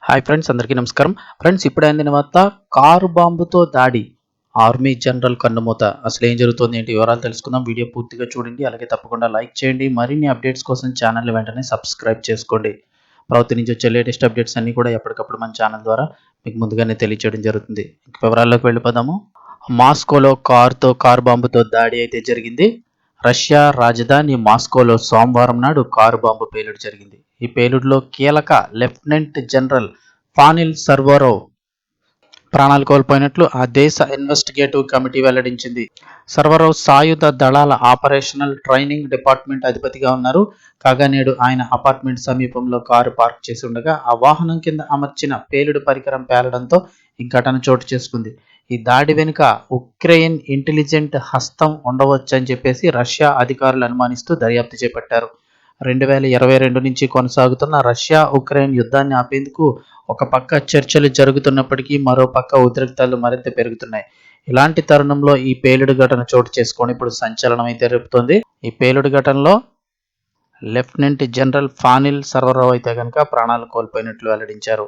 Hi friends, అందరికీ నమస్కారం. Friends, ఇప్పుడే అందిన వార్త, కారు బాంబుతో దాడి, ఆర్మీ జనరల్ కన్నుమూత. అసలు ఏం జరుగుతుంది, ఏంటి వివరాలు తెలుసుకుందాం. వీడియో పూర్తిగా చూడండి, అలాగే తప్పకుండా లైక్ చేయండి. మరిన్ని అప్డేట్స్ కోసం ఛానల్ వెంటనే సబ్స్క్రైబ్ చేసుకోండి. ప్రభుత్వం నుంచి వచ్చే లేటెస్ట్ అప్డేట్స్ అన్ని కూడా ఎప్పటికప్పుడు మన ఛానల్ ద్వారా మీకు ముందుగానే తెలియచేయడం జరుగుతుంది. వివరాల్లోకి వెళ్ళిపోదాము. మాస్కోలో కారు బాంబుతో దాడి అయితే జరిగింది. రష్యా రాజధాని మాస్కోలో సోమవారం నాడు కారు బాంబు పేలుడు జరిగింది. ఈ పేలుడులో కీలక లెఫ్టినెంట్ జనరల్ ఫానిల్ సర్వరోవ్ ప్రాణాలు కోల్పోయినట్లు ఆ దేశ ఇన్వెస్టిగేటివ్ కమిటీ వెల్లడించింది. సర్వరోవ్ సాయుధ దళాల ఆపరేషనల్ ట్రైనింగ్ డిపార్ట్మెంట్ అధిపతిగా ఉన్నారు. కాగా నేడు ఆయన అపార్ట్మెంట్ సమీపంలో కారు పార్క్ చేసి ఉండగా ఆ వాహనం కింద అమర్చిన పేలుడు పరికరం పేలడంతో ఈ ఘటన చోటు చేసుకుంది. ఈ దాడి వెనుక ఉక్రెయిన్ ఇంటెలిజెంట్ హస్తం ఉండవచ్చని చెప్పేసి రష్యా అధికారులు అనుమానిస్తూ దర్యాప్తు చేపట్టారు. 2022 నుంచి కొనసాగుతున్న రష్యా ఉక్రెయిన్ యుద్ధాన్ని ఆపేందుకు ఒక పక్క చర్చలు జరుగుతున్నప్పటికీ మరో పక్క ఉద్రిక్తతలు మరింత పెరుగుతున్నాయి. ఇలాంటి తరుణంలో ఈ పేలుడు ఘటన చోటు చేసుకొని ఇప్పుడు సంచలనం అయితే రేపుతోంది. ఈ పేలుడు ఘటనలో లెఫ్టినెంట్ జనరల్ ఫానిల్ సర్వరోవ్ అయితే కనుక ప్రాణాలు కోల్పోయినట్లు వెల్లడించారు.